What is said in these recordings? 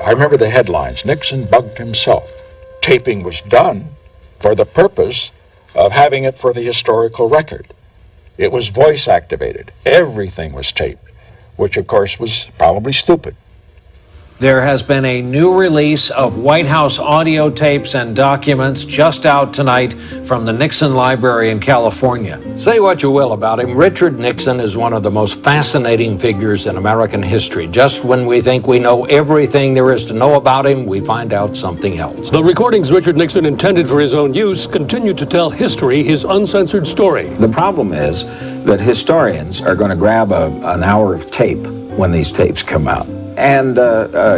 I remember the headlines. Nixon bugged himself. Taping was done for the purpose of having it for the historical record. It was voice activated. Everything was taped, which of course was probably stupid. There has been a new release of White House audio tapes and documents just out tonight from the Nixon Library in California. Say what you will about him, Richard Nixon is one of the most fascinating figures in American history. Just when we think we know everything there is to know about him, we find out something else. The recordings Richard Nixon intended for his own use continue to tell history, his uncensored story. The problem is that historians are going to grab an hour of tape when these tapes come out. And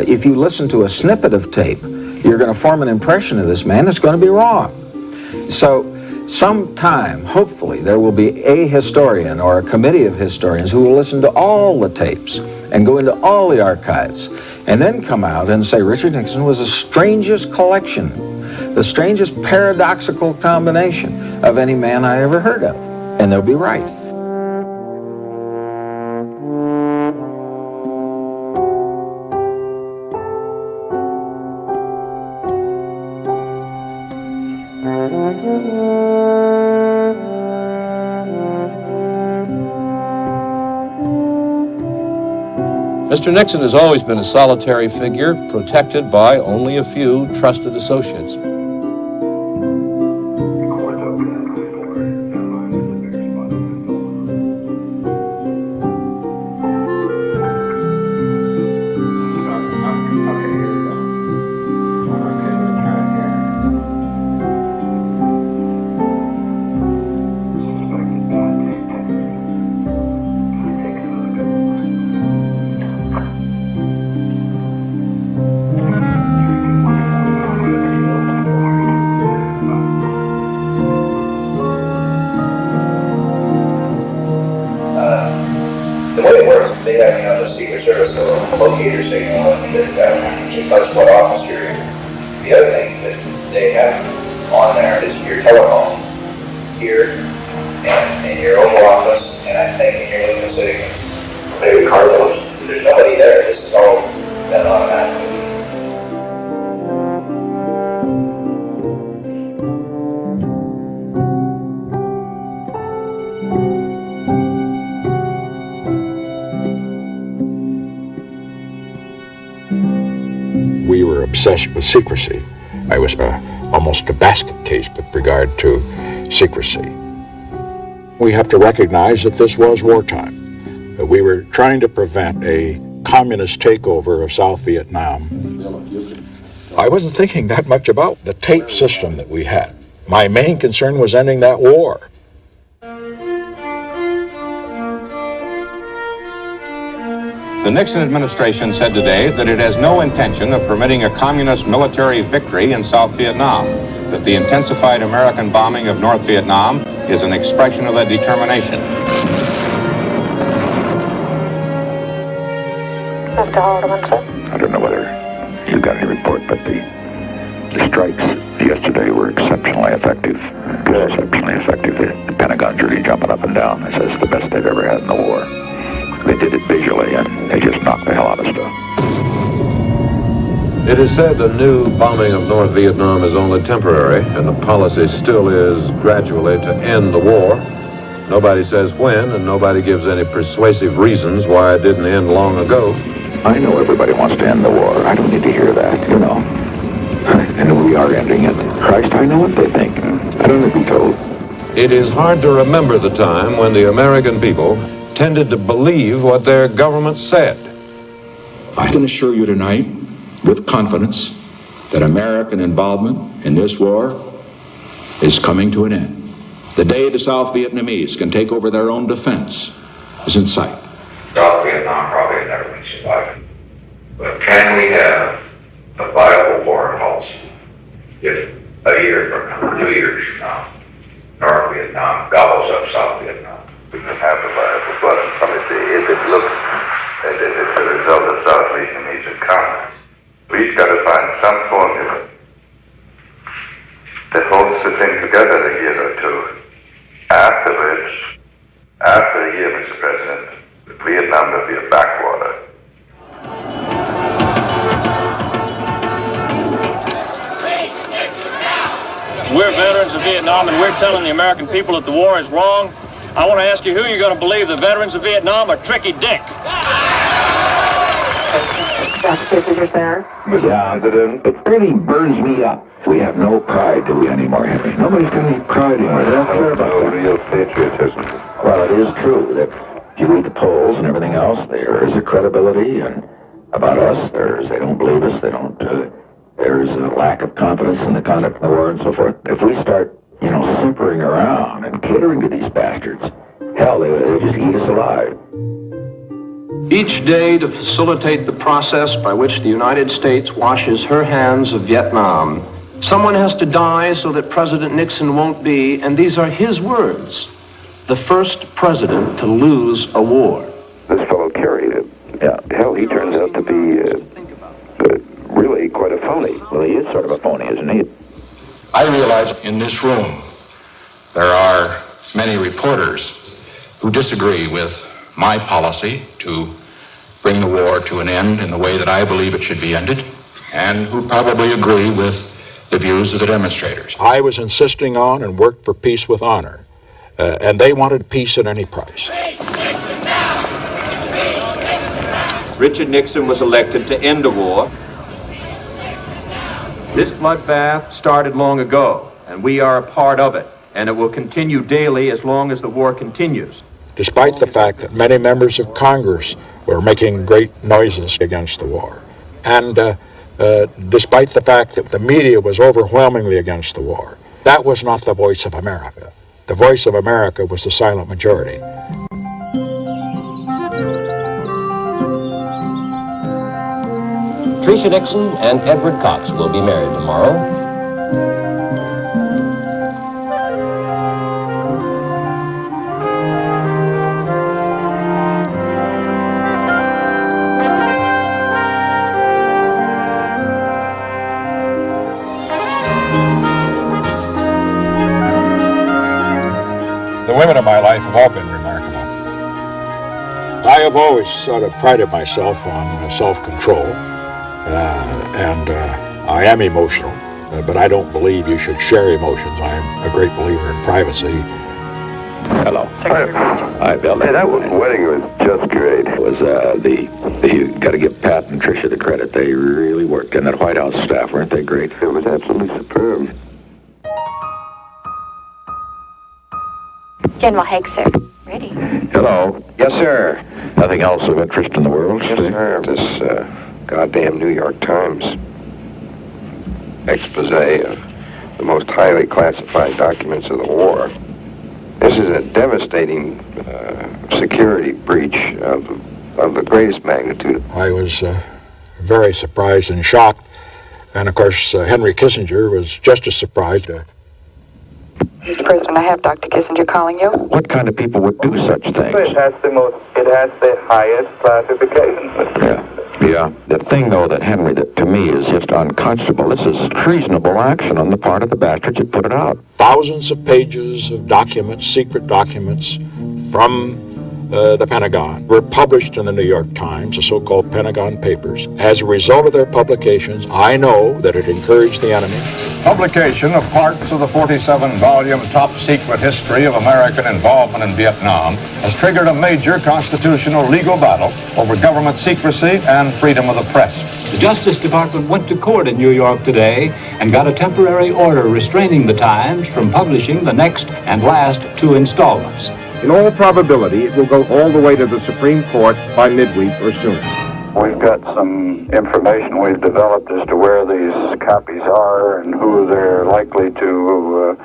if you listen to a snippet of tape, you're going to form an impression of this man that's going to be wrong. So sometime, hopefully, there will be a historian or a committee of historians who will listen to all the tapes and go into all the archives and then come out and say Richard Nixon was the strangest collection, the strangest paradoxical combination of any man I ever heard of. And they'll be right. Mr. Nixon has always been a solitary figure, protected by only a few trusted associates. The way it works, they have, the Secret Service locator signal that keeps us what office you're in. The other thing that they have on there is your telephone here and in your Oval Office, and I think in your Lincoln City, maybe Carlos. There's nobody there. This is all done automatically. We were obsessed with secrecy. I was almost a basket case with regard to secrecy. We have to recognize that this was wartime, that we were trying to prevent a communist takeover of South Vietnam. I wasn't thinking that much about the tape system that we had. My main concern was ending that war. The Nixon administration said today that it has no intention of permitting a communist military victory in South Vietnam, that the intensified American bombing of North Vietnam is an expression of that determination. Mr. Haldeman, sir? I don't know whether you got any report, but the strikes yesterday were exceptionally effective. Exceptionally effective. The Pentagon's really jumping up and down. They say it's the best they've ever had in the war. They did it visually, and they just knocked the hell out of stuff. It is said the new bombing of North Vietnam is only temporary, and the policy still is gradually to end the war. Nobody says when, and nobody gives any persuasive reasons why it didn't end long ago. I know everybody wants to end the war. I don't need to hear that, you know. And we are ending it. Christ, I know what they think. I don't need to be told. It is hard to remember the time when the American people tended to believe what their government said. I can assure you tonight, with confidence, that American involvement in this war is coming to an end. The day the South Vietnamese can take over their own defense is in sight. South Vietnam probably never been survived. But can we have a viable war in Halls if a year from now, 2 years from now, North Vietnam gobbles up South Vietnam? We can have the viable war. If it looks as if it's a result of South Vietnamese encounters, we've got to find some formula that holds the thing together a year or two. After which, after a year, Mr. President, Vietnam will be a backwater. we're veterans of Vietnam, and we're telling the American people that the war is wrong. I want to ask you who you're going to believe, the veterans of Vietnam or Tricky Dick? Dr. Kissinger, sir. Yeah, it really burns me up. We have no pride, do we, anymore, Henry? Nobody's got any pride anymore. They don't care about No real patriotism. Well, it is true that if you read the polls and everything else, there is a credibility, and about us, they don't believe us, there's a lack of confidence in the conduct of the war and so forth. If we start, simpering around and catering to these bastards, hell, they'll just eat us alive. Each day, to facilitate the process by which the United States washes her hands of Vietnam, someone has to die so that President Nixon won't be, and these are his words, the first president to lose a war. This fellow Kerry, hell, he turns out to be really quite a phony. Well, he is sort of a phony, isn't he? I realize in this room there are many reporters who disagree with my policy to bring the war to an end in the way that I believe it should be ended, and who probably agree with the views of the demonstrators. I was insisting on and worked for peace with honor, and they wanted peace at any price. Richard Nixon was elected to end the war. This bloodbath started long ago, and we are a part of it, and it will continue daily as long as the war continues. Despite the fact that many members of Congress were making great noises against the war, and despite the fact that the media was overwhelmingly against the war, that was not the voice of America. The voice of America was the silent majority. Tricia Nixon and Edward Cox will be married tomorrow. The women of my life have all been remarkable. I have always sort of prided myself on self-control. And I am emotional, but I don't believe you should share emotions. I am a great believer in privacy. Hello. Hi, Bill. Hey, that wedding was just great. It was you got to give Pat and Tricia the credit. They really worked, and that White House staff, weren't they great? It was absolutely superb. General Haig, sir. Ready. Hello. Yes, sir. Nothing else of interest in the world? Yes, sir. This goddamn New York Times expose of the most highly classified documents of the war. This is a devastating security breach of the greatest magnitude. I was very surprised and shocked, and of course Henry Kissinger was just as surprised. Mr. President, I have Dr. Kissinger calling you. What kind of people would do such things? It has the highest classification. Yeah. The thing, though, that Henry, that to me is just unconscionable. This is treasonable action on the part of the bastards that put it out. Thousands of pages of documents, secret documents from the Pentagon were published in the New York Times, the so-called Pentagon Papers. As a result of their publications, I know that it encouraged the enemy. Publication of parts of the 47-volume top-secret history of American involvement in Vietnam has triggered a major constitutional legal battle over government secrecy and freedom of the press. The Justice Department went to court in New York today and got a temporary order restraining the Times from publishing the next and last 2 installments. In all probability, it will go all the way to the Supreme Court by midweek or sooner. We've got some information we've developed as to where these copies are and who they're likely to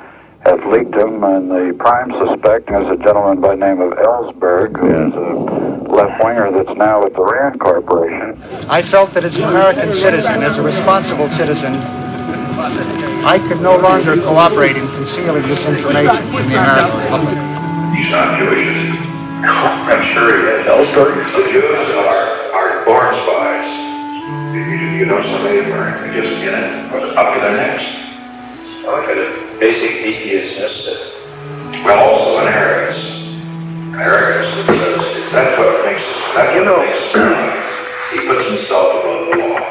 have leaked them. And the prime suspect is a gentleman by the name of Ellsberg, who is a left-winger that's now at the Rand Corporation. I felt that as an American citizen, as a responsible citizen, I could no longer cooperate in concealing this information from the American public. He's not Jewish, is he? I'm sure he is. Ellsberg? The Jews are born spies. You know somebody who are just in it, up to their necks. Like a basic deviousness, well, also an arrogance. Because that's what makes us, he puts himself above the law.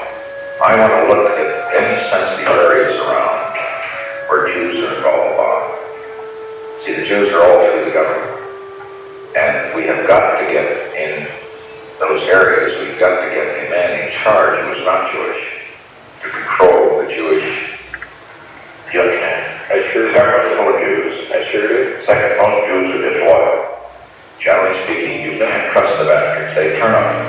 I want to look at any sensitive areas around where Jews are called upon. See, the Jews are all through the government. And we have got to get in those areas, we've got to get a man in charge who is not Jewish to control the Jewish. You understand? I sure do. Government full of Jews. I sure do. Second, most Jews are disloyal. Generally speaking, you can't trust the bastards. They turn on you.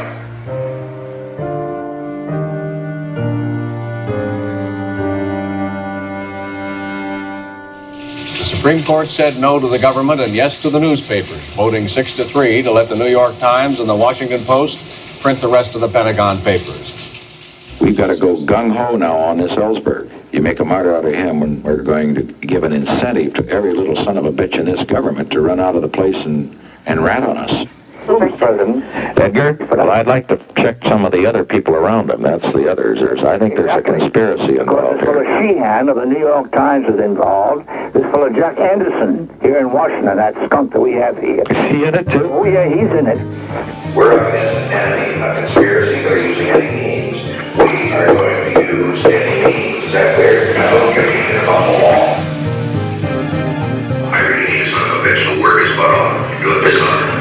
The Supreme Court said no to the government and yes to the newspapers, voting 6-3 to let the New York Times and the Washington Post print the rest of the Pentagon papers. We've got to go gung-ho now on this Ellsberg. You make a martyr out of him when we're going to give an incentive to every little son of a bitch in this government to run out of the place and rat on us. Mr. President. Edgar, well, I'd like to check some of the other people around him. That's the others. I think there's a conspiracy involved This fellow Sheehan of the New York Times is involved. This fellow Jack Anderson here in Washington, that skunk that we have here. Is he in it too? Oh yeah, he's in it. We're up against an enemy, a conspiracy. They're using any means. We are going to use any means. Is that clear? No, you're keeping it on the wall. I really need a son of a bitch to work his butt off. Do it this time.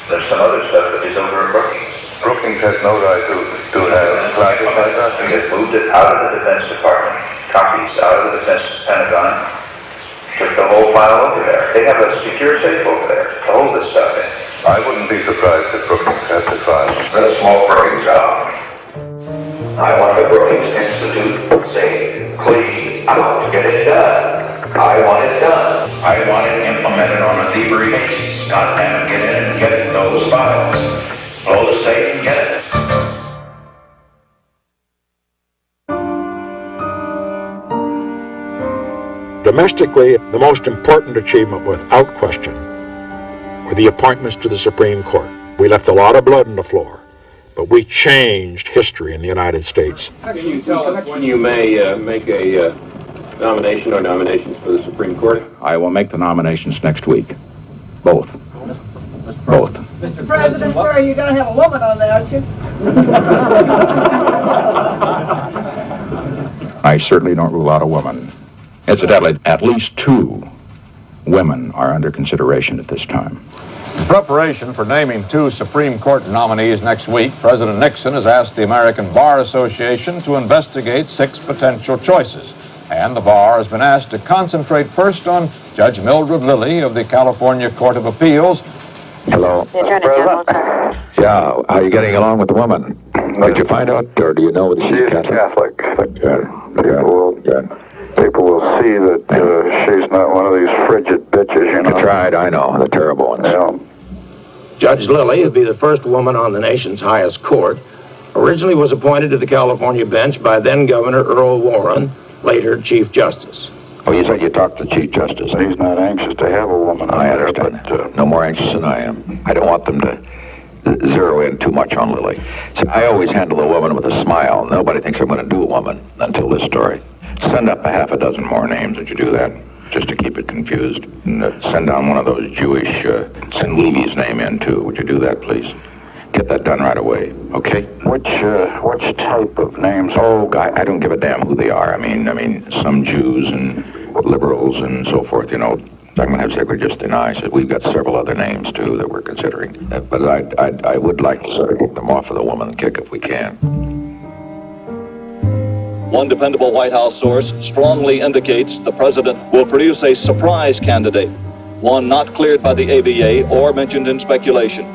There's some other stuff that is over at Brookings. Brookings has no right to have classified that. We have moved it out of the Defense Department, copies out of the Defense Pentagon, took the whole file over there. They have a secure safe over there to hold this stuff in. I wouldn't be surprised if Brookings had the file. Let us smoke Brookings out. I want the Brookings Institute to say, please, out, get it done. I want it done. I want it implemented on a thievery basis. Goddamn, get in and get those files. Blow the safe and get it. Domestically, the most important achievement, without question, were the appointments to the Supreme Court. We left a lot of blood on the floor, but we changed history in the United States. How can you tell us when you may make a nomination or nominations for the Supreme Court? I will make the nominations next week. Both. Both. Mr. President, sir, you're going to have a woman on there, aren't you? I certainly don't rule out a woman. Incidentally, at least 2 women are under consideration at this time. In preparation for naming 2 Supreme Court nominees next week, President Nixon has asked the American Bar Association to investigate 6 potential choices. And the bar has been asked to concentrate first on Judge Mildred Lilly of the California Court of Appeals. Hello. Yeah, how are you getting along with the woman? Did you find out, or do you know that she's Catholic? Good. People will see that she's not one of these frigid bitches, you know. You tried, I know, the terrible ones. Yeah. Judge Lilly would be the first woman on the nation's highest court. Originally was appointed to the California bench by then-Governor Earl Warren, later Chief Justice. Oh, you said you talked to the Chief Justice. He's not anxious to have a woman on there, but no more anxious than I am. I don't want them to zero in too much on Lily. So I always handle a woman with a smile. Nobody thinks I'm going to do a woman until this story. Send up a half a dozen more names. Would you do that? Just to keep it confused. And send down one of those Jewish, send Levy's name in too. Would you do that, please? Get that done right away, okay? Which type of names? Oh, I don't give a damn who they are. I mean, some Jews and liberals and so forth, you know. I'm going to have Secretary just deny. So we've got several other names, too, that we're considering. But I would like to sort of get them off of the woman kick if we can. One dependable White House source strongly indicates the president will produce a surprise candidate, one not cleared by the ABA or mentioned in speculation.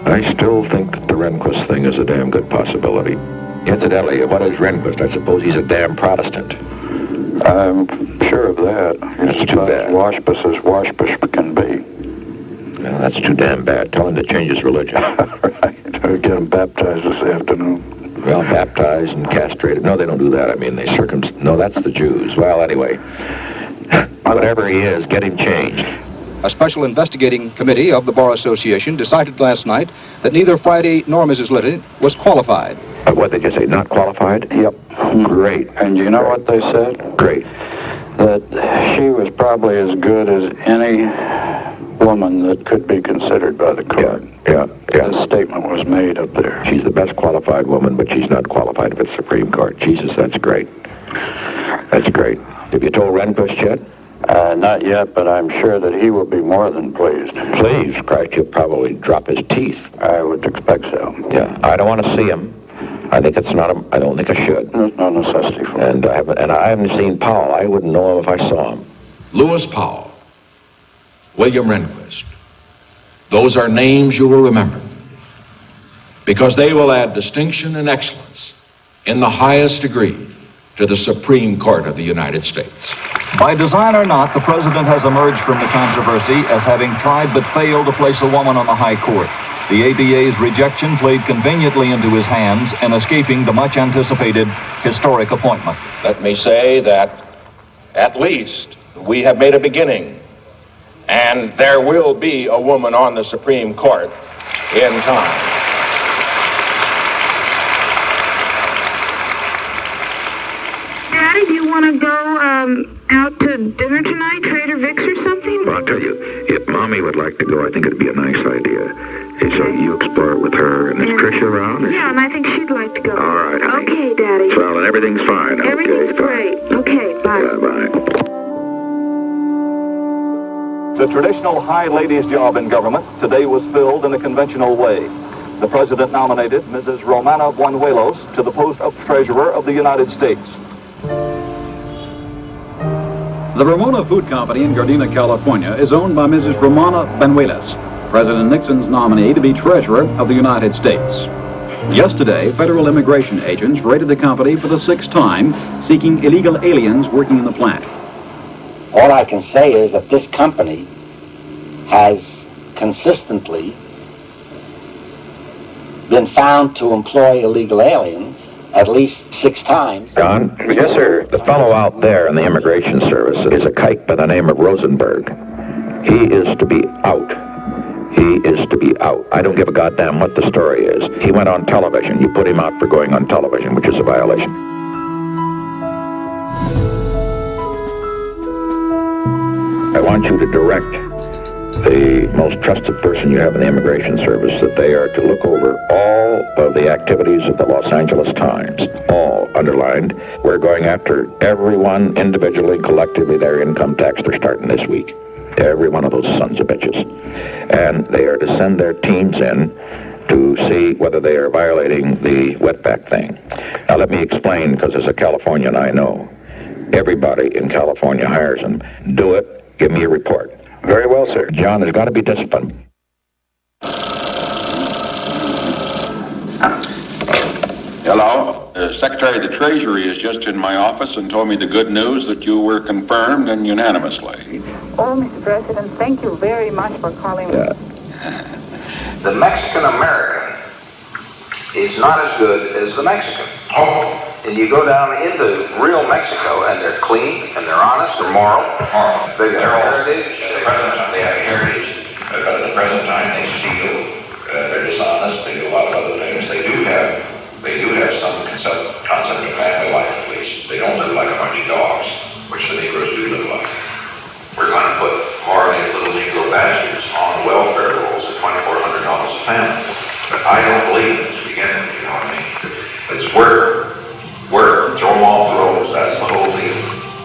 I still think that the Rehnquist thing is a damn good possibility. Incidentally, what is Rehnquist? I suppose he's a damn Protestant. I'm sure of that. That's too bad. Washbus as Washbus can be. Well, that's too damn bad. Tell him to change his religion. Right. I'll get him baptized this afternoon. Well, baptized and castrated. No, they don't do that. I mean, No, that's the Jews. Well, anyway, whatever he is, get him changed. A special investigating committee of the Bar Association decided last night that neither Friday nor Mrs. Lilly was qualified. What did you say, not qualified? Yep. Great. And you know what they said? Great. That she was probably as good as any woman that could be considered by the court. Yeah. This statement was made up there. She's the best qualified woman, but she's not qualified for the Supreme Court. Jesus, that's great. That's great. Have you told Rehnquist yet? Not yet, but I'm sure that he will be more than pleased. Please, Christ, he'll probably drop his teeth. I would expect so. Yeah, I don't want to see him. I think it's not. I don't think I should. There's no necessity for it. And I haven't seen Powell. I wouldn't know him if I saw him. Lewis Powell, William Rehnquist. Those are names you will remember, because they will add distinction and excellence in the highest degree to the Supreme Court of the United States. By design or not, the president has emerged from the controversy as having tried but failed to place a woman on the high court. The ABA's rejection played conveniently into his hands in escaping the much-anticipated historic appointment. Let me say that at least we have made a beginning, and there will be a woman on the Supreme Court in time. Daddy, do you want to go out to dinner tonight, Trader Vic's or something? Well, I'll tell you, if Mommy would like to go, I think it'd be a nice idea. Okay, so you explore it with her, and is Tricia around? Yeah, and I think she'd like to go. All right, honey. Okay, Daddy. Well, and everything's fine. Everything's great. Okay, bye. Bye. The traditional high ladies job in government today was filled in a conventional way. The president nominated Mrs. Romana Buñuelos to the post of Treasurer of the United States. The Ramona Food Company in Gardena, California is owned by Mrs. Romana Buñuelos, President Nixon's nominee to be Treasurer of the United States. Yesterday, federal immigration agents raided the company for the 6th time, seeking illegal aliens working in the plant. All I can say is that this company has consistently been found to employ illegal aliens at least 6 times. John? Yes, sir. The fellow out there in the Immigration Service is a kike by the name of Rosenberg. He is to be out. He is to be out. I don't give a goddamn what the story is. He went on television. You put him out for going on television, which is a violation. I want you to direct the most trusted person you have in the Immigration Service that they are to look over all of the activities of the Los Angeles Times, all underlined. We're going after everyone individually, collectively, their income tax they're starting this week. Every one of those sons of bitches. And they are to send their teams in to see whether they are violating the wetback thing. Now let me explain, because as a Californian I know. Everybody in California hires them. Do it. Give me a report. Very well, sir. John, there's got to be discipline. Hello. Secretary of the Treasury is just in my office and told me the good news that you were confirmed and unanimously. Oh, Mr. President, thank you very much for calling me. The Mexican-American is not as good as the Mexican. And you go down into real Mexico, and they're clean, and they're honest, they're moral. They've got heritage. They have heritage, but at the present time they steal, they're dishonest, they do a lot of other things. They do have some concept of family life, at least. They don't live like a bunch of dogs, which the Negroes do live like. We're going to put more of these little Negro bastards on welfare rolls at $2,400 a family. But I don't believe in this beginning, you know what I mean? It's work, throw them off the rolls, that's the whole deal.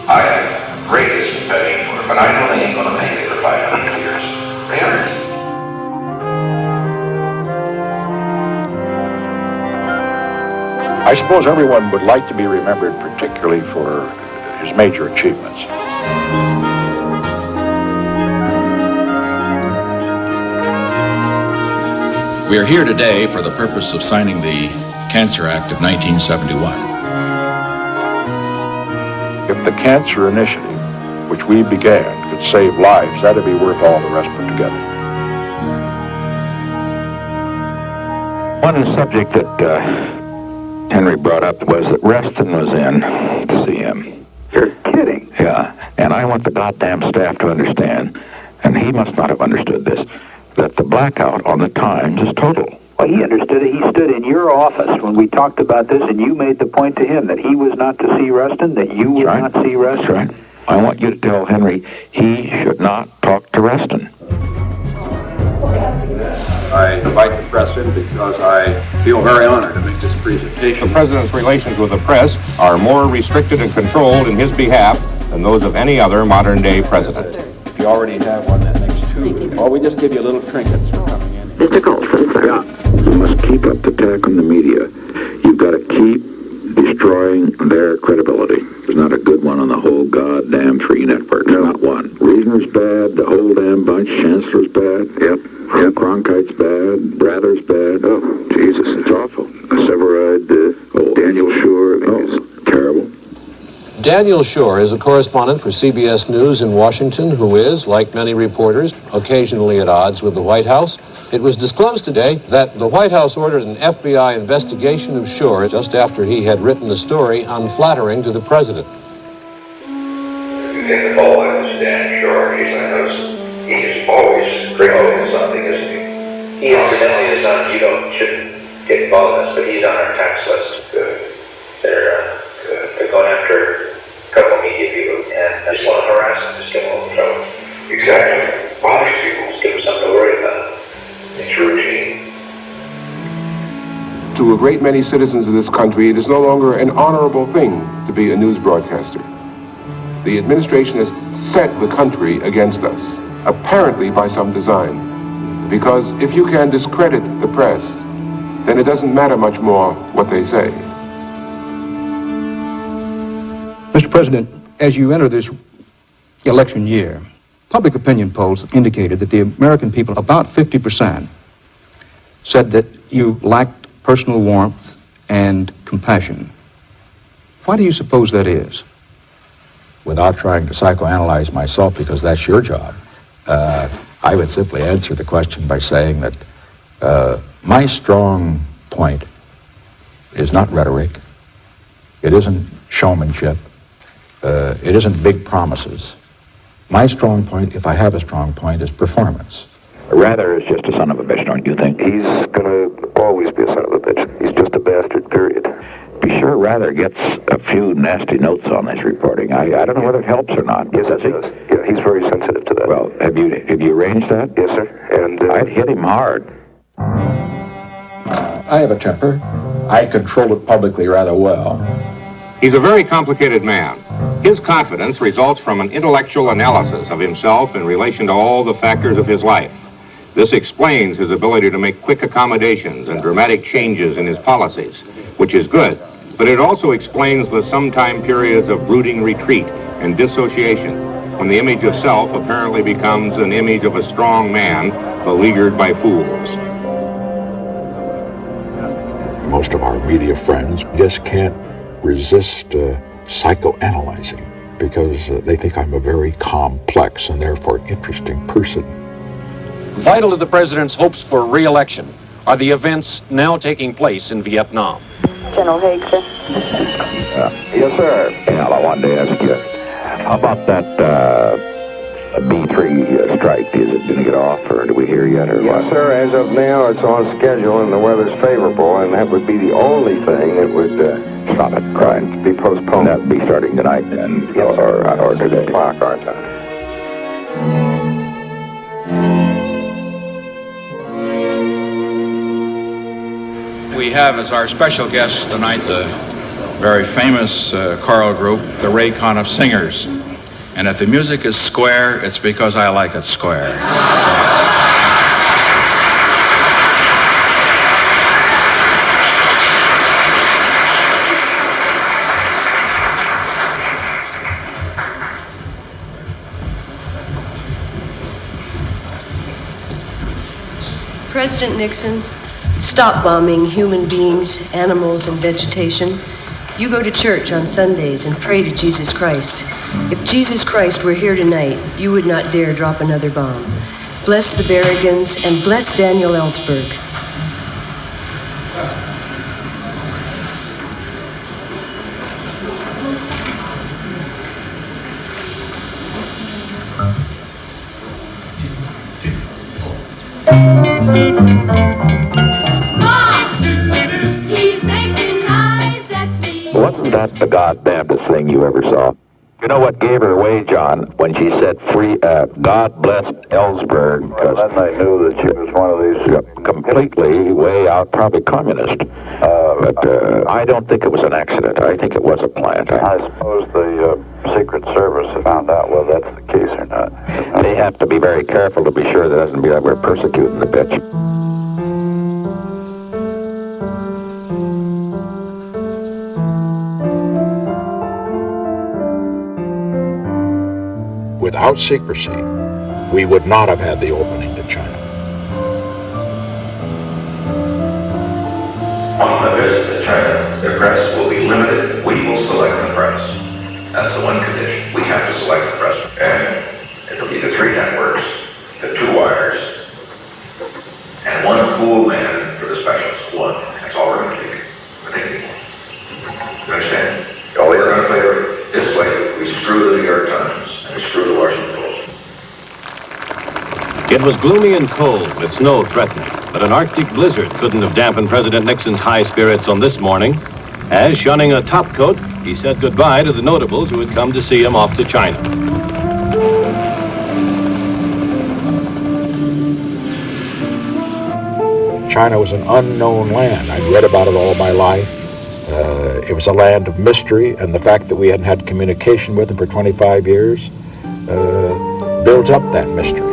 I have greatest affection for it, but I know they ain't going to make it for 500 years. They aren't. I suppose everyone would like to be remembered particularly for his major achievements. We are here today for the purpose of signing the Cancer Act of 1971. If the Cancer Initiative, which we began, could save lives, that'd be worth all the rest put together. One subject that Henry brought up was that Reston was in to see him. You're kidding. Yeah, and I want the goddamn staff to understand, and he must not have understood this, that the blackout on the Times is total. Well, he understood it. He stood in your office when we talked about this, and you made the point to him that he was not to see Reston, that you would not see Reston. That's right. I want you to tell Henry he should not talk to Reston. I invite the press in because I feel very honored to make this presentation. The President's relations with the press are more restricted and controlled in his behalf than those of any other modern-day president. You already have one that makes two. Or we just give you little trinkets for coming in. Mr. Colson, sir. Yeah. You must keep up the attack on the media. You've got to keep destroying their credibility. There's not a good one on the whole goddamn free network. No. Not one. Reasoner's bad, the whole damn bunch. Chancellor's bad. Yep. Cronkite's bad. Brather's bad. Oh, Jesus, it's awful. Severide, Daniel Schur, it's terrible. Daniel Schur is a correspondent for CBS News in Washington who is, like many reporters, occasionally at odds with the White House. It was disclosed today that the White House ordered an FBI investigation of Schur just after he had written a story unflattering to the president. You take the ball out of Dan Schur, he's always promoting something, isn't he? He incidentally is on, shouldn't get involved in this, but he's on our tax list. Good. They're going after a couple of media people, and I just want to harass them, just get them in trouble. Exactly. Bother people, just give them something to worry about. It's routine. To a great many citizens of this country, it is no longer an honorable thing to be a news broadcaster. The administration has set the country against us, apparently by some design. Because if you can discredit the press, then it doesn't matter much more what they say. Mr. President, as you enter this election year, public opinion polls indicated that the American people, about 50%, said that you lacked personal warmth and compassion. Why do you suppose that is? Without trying to psychoanalyze myself, because that's your job, I would simply answer the question by saying that my strong point is not rhetoric. It isn't showmanship. It isn't big promises. My strong point, if I have a strong point, is performance. Rather is just a son of a bitch, don't you think? He's going to always be a son of a bitch. He's just a bastard, period. Be sure Rather gets a few nasty notes on this reporting. I don't know whether it helps or not. Yes, it does. Yeah, he's very sensitive to that. Well, have you arranged that? Yes, sir. And I'd hit him hard. I have a temper. I control it publicly rather well. He's a very complicated man. His confidence results from an intellectual analysis of himself in relation to all the factors of his life. This explains his ability to make quick accommodations and dramatic changes in his policies, which is good, but it also explains the sometime periods of brooding retreat and dissociation, when the image of self apparently becomes an image of a strong man beleaguered by fools. Most of our media friends just can't resist psychoanalyzing because they think I'm a very complex and therefore interesting person. Vital to the president's hopes for re-election are the events now taking place in Vietnam. General Haig, sir. Yes, sir. Al, I wanted to ask you, how about that B-3 strike? Is it going to get off, or do we hear yet, or what? Yes, sir. As of now, it's on schedule, and the weather's favorable, and that would be the only thing that would stop it, crying. Be postponed. That would be starting tonight, then, yes, or today. Clock our time. We have as our special guest tonight the very famous choral group, the Raycon of Singers. And if the music is square, it's because I like it square. President Nixon, stop bombing human beings, animals, and vegetation. You go to church on Sundays and pray to Jesus Christ. If Jesus Christ were here tonight, you would not dare drop another bomb. Bless the Berrigans and bless Daniel Ellsberg. Wasn't that the goddamnedest thing you ever saw? You know what gave her away, John, when she said free, God bless Ellsberg, because then they knew that she was one of these completely way out, probably communist. But I don't think it was an accident. I think it was a plant. I suppose the Secret Service found out whether that's the case or not. They have to be very careful to be sure that doesn't be that we're persecuting the bitch. Without secrecy, we would not have had the opening to China. On the visit to China, the press will be limited. We will select the press. That's the one condition. We have to select the press. And it'll be the 3 networks, the 2 wires, and 1 cool man for the specials. 1. That's all we're going to take. You understand? Oh, we're going to play this way. We screw the New York Times and we screw the Washington Post. It was gloomy and cold with snow threatening, but an Arctic blizzard couldn't have dampened President Nixon's high spirits on this morning, as, shunning a topcoat, he said goodbye to the notables who had come to see him off to China. China was an unknown land. I'd read about it all my life. It was a land of mystery, and the fact that we hadn't had communication with them for 25 years built up that mystery.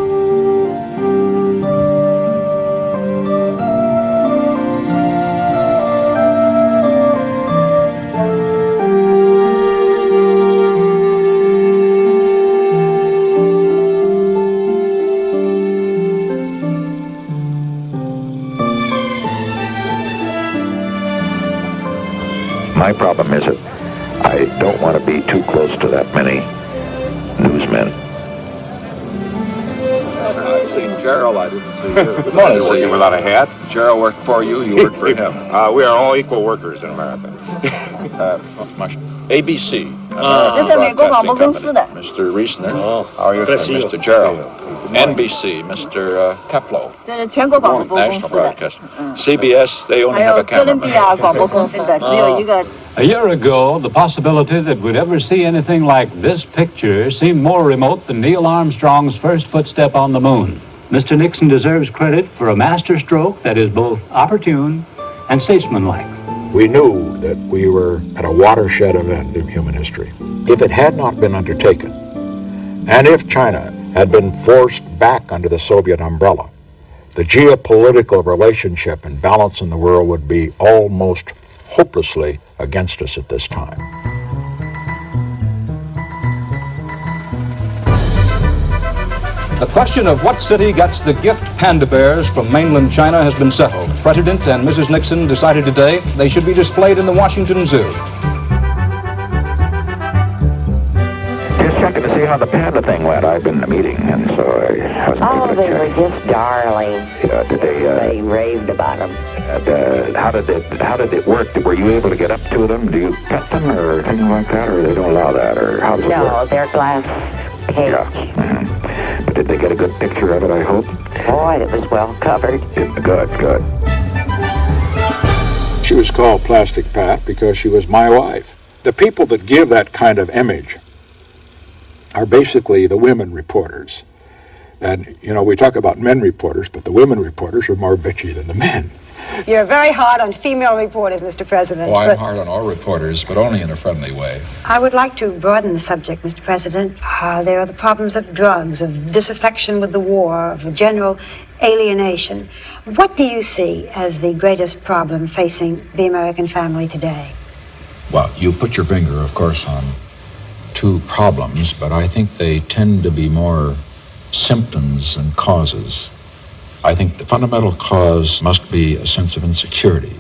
My problem is that I don't want to be too close to that many newsmen. I've seen Gerald, I didn't see you. Good morning, sir. You without a hat. Gerald worked for you, you worked for him. We are all equal workers in America. ABC. Mr. Reisner. How are you, Mr. Gerald? NBC, Mr. Keplow. National Broadcaster. CBS, they only have a cameraman. A year ago, the possibility that we'd ever see anything like this picture seemed more remote than Neil Armstrong's first footstep on the moon. Mr. Nixon deserves credit for a masterstroke that is both opportune and statesmanlike. We knew that we were at a watershed event in human history. If it had not been undertaken, and if China had been forced back under the Soviet umbrella, the geopolitical relationship and balance in the world would be almost hopelessly against us at this time. The question of what city gets the gift panda bears from mainland China has been settled. President and Mrs. Nixon decided today they should be displayed in the Washington Zoo. Just checking to see how the panda thing went. I've been in a meeting, and so I wasn't able to they check. were just darling. Yeah, did They raved about them. How did it work? Were you able to get up to them? Do you pet them or things like that, or they don't allow that, or how does it work? No, they're glass cage. Yeah. Mm-hmm. But did they get a good picture of it, I hope? Boy, it was well covered. Good. She was called Plastic Pat because she was my wife. The people that give that kind of image are basically the women reporters. And, you know, we talk about men reporters, but the women reporters are more bitchy than the men. You're very hard on female reporters, Mr. President. Oh, I'm hard on all reporters, but only in a friendly way. I would like to broaden the subject, Mr. President. There are the problems of drugs, of disaffection with the war, of general alienation. What do you see as the greatest problem facing the American family today? Well, you put your finger, of course, on 2 problems, but I think they tend to be more symptoms and causes. I think the fundamental cause must be a sense of insecurity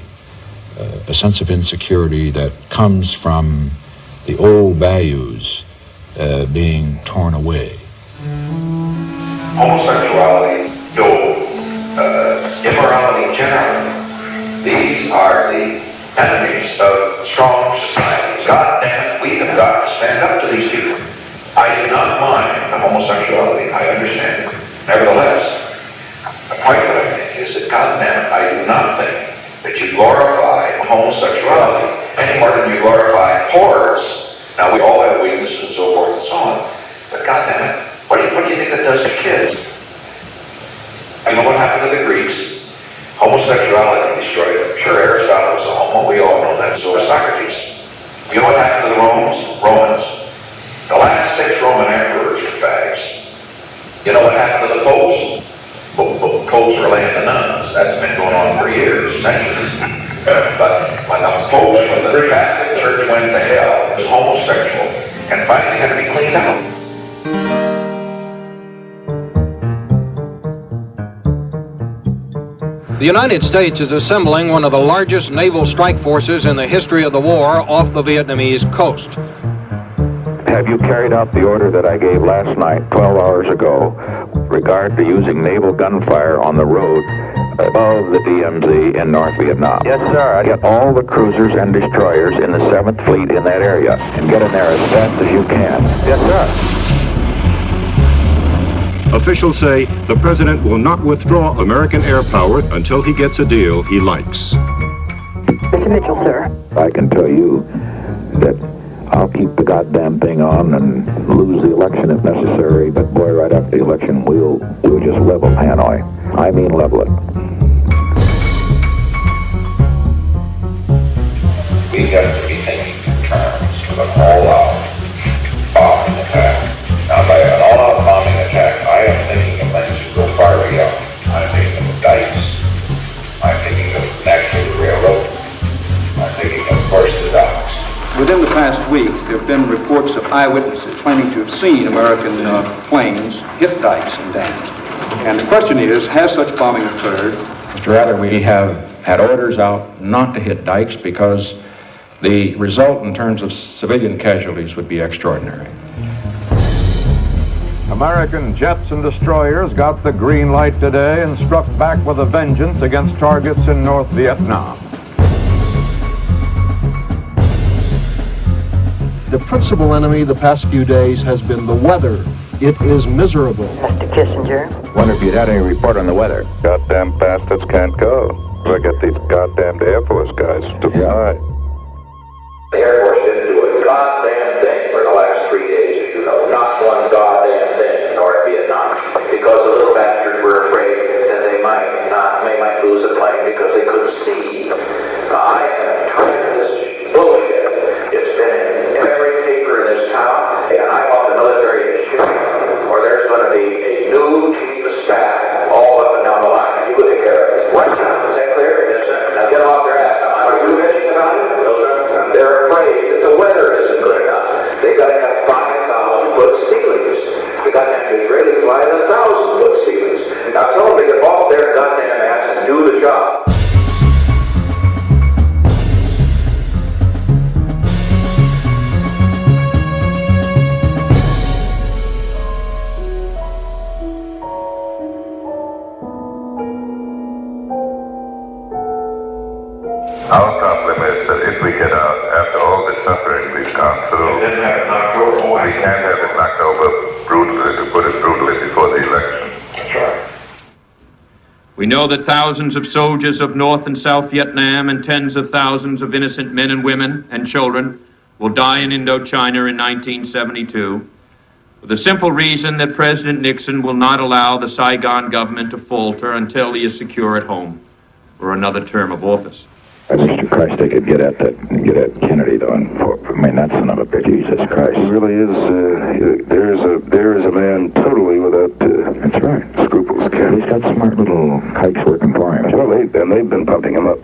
that comes from the old values being torn away. Homosexuality, immorality generally, these are the enemies of strong societies. God damn it, we have got to stand up to these people. I do not mind the homosexuality, I understand it. Nevertheless, the point that I make is that, God damn it, I do not think that you glorify homosexuality any more than you glorify whores. Now, we all have weaknesses and so forth and so on. But goddamn it, what do you think that does to kids? You know what happened to the Greeks? Homosexuality destroyed them. Sure, Aristotle was a homo, we all know that. So was Socrates. You know what happened to the Romans? The last 6 Roman emperors were fags. You know what happened to the popes? Popes were laying the nuns. That's been going on for years, centuries. But when the popes, when the Catholic Church went to hell, it was homosexual, and finally had to be cleaned out. The United States is assembling one of the largest naval strike forces in the history of the war off the Vietnamese coast. Have you carried out the order that I gave last night, 12 hours ago, regard to using naval gunfire on the road above the DMZ in North Vietnam? Yes, sir. Get all the cruisers and destroyers in the 7th Fleet in that area and get in there as fast as you can. Yes, sir. Officials say the president will not withdraw American air power until he gets a deal he likes. Mr. Mitchell, sir. I can tell you that I'll keep the goddamn thing on and lose the election if necessary, but boy, right after the election, we'll just level Hanoi. I mean level it. We've got to be thinking in terms of an all-out bombing attack. Now, by an all-out bombing attack, I am thinking of things that go far beyond. I'm thinking of dikes. I'm thinking of natural railroad. I'm thinking, of course, the docks. Within the past week, there have been reports of eyewitnesses claiming to have seen American planes hit dikes and dams. And the question is, has such bombing occurred? Mr. Rather, we have had orders out not to hit dikes because the result in terms of civilian casualties would be extraordinary. American jets and destroyers got the green light today and struck back with a vengeance against targets in North Vietnam. The principal enemy the past few days has been the weather. It is miserable. Mr. Kissinger. Wonder if you'd had any report on the weather. Goddamn bastards can't go. I get these goddamn Air Force guys to fly. The Air Force didn't do a goddamn thing for the last 3 days, as you know. Not one goddamn thing in North Vietnam. Because the little bastards were afraid that they might lose a plane because they couldn't see. I am tired of this bullshit. It's been in every paper in this town, and I want the military to shift, or there's going to be a new chief of staff all up and down the line. You would take care of it. Right now, is that clear? Yes, sir. Now get off their ass. Are you bitching about it? No, sir. They're afraid that the weather isn't good enough. They got to have 5,000-foot ceilings. They got to have the Israelis fly in 1,000-foot ceilings. Now tell them to get off their goddamn ass and do the job. Our problem is that if we get out, after all the suffering we've gone through, we can't have it knocked over brutally, to put it brutally, before the election. That's right. We know that thousands of soldiers of North and South Vietnam and tens of thousands of innocent men and women and children will die in Indochina in 1972, for the simple reason that President Nixon will not allow the Saigon government to falter until he is secure at home for another term of office. I wish to Christ they could get at Kennedy, though. I mean, that's another bitch. Jesus Christ. He really is, there is a man totally without, that's right, scruples. He's got smart little kikes working for him. Well, they've been pumping him up.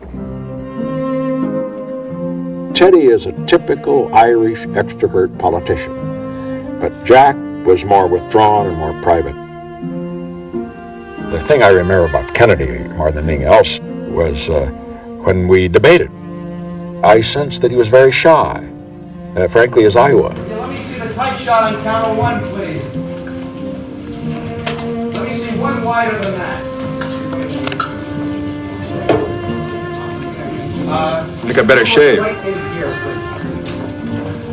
Teddy is a typical Irish extrovert politician, but Jack was more withdrawn and more private. The thing I remember about Kennedy more than anything else was when we debated. I sensed that he was very shy, frankly, as I was. Let me see the tight shot on count of 1, please. Let me see one wider than that. I think I better shave.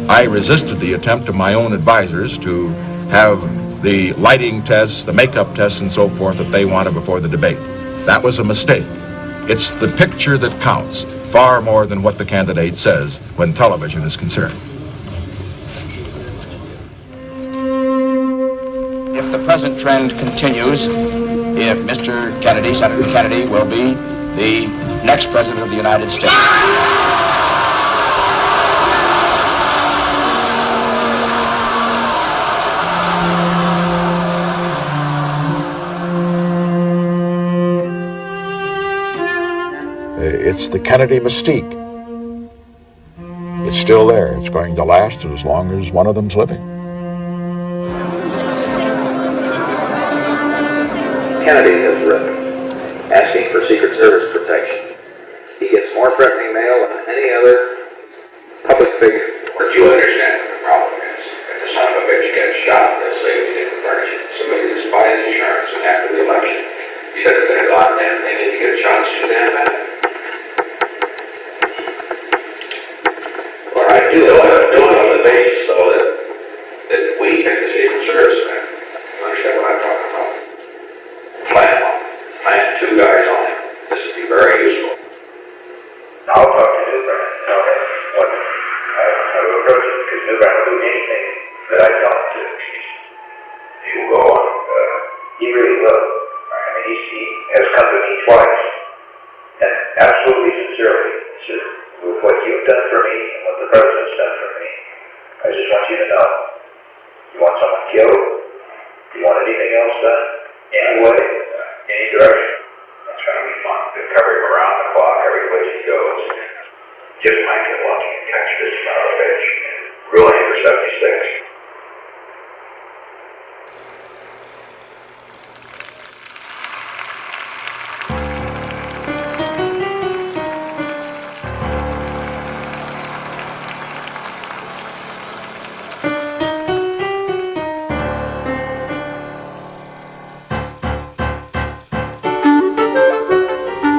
I resisted the attempt of my own advisors to have the lighting tests, the makeup tests, and so forth that they wanted before the debate. That was a mistake. It's the picture that counts, far more than what the candidate says when television is concerned. present trend continues, if Mr. Kennedy, Senator Kennedy, will be the next President of the United States. It's the Kennedy mystique. It's still there. It's going to last as long as one of them's living. Kennedy has written asking for Secret Service protection. He gets more threatening mail than any other public figure. But you understand what the problem is. If the son of a bitch gets shot, let's say we didn't furnish it. Somebody just buys insurance, and after the election, he said it's been a goddamn thing and you get shot so damn bad. Well, I do it on the basis, though, that we take the Secret Service man. You understand what I'm talking about? Plant two guys on it. This would be very useful. I'll talk to Newbern and tell him what I will approach it, because Newbern will do anything that I tell him to. He will go on. He really will. I mean, he has come to me twice, and absolutely sincerely said, with what you've done for me and what the President's done for me, I just want you to know. You want someone killed? Do you want anything else done? Any way? Any direction? That's going to be fun. They'll cover him around the clock every place he goes. Jim might get lucky and catch this son of a bitch. Ruling for 76.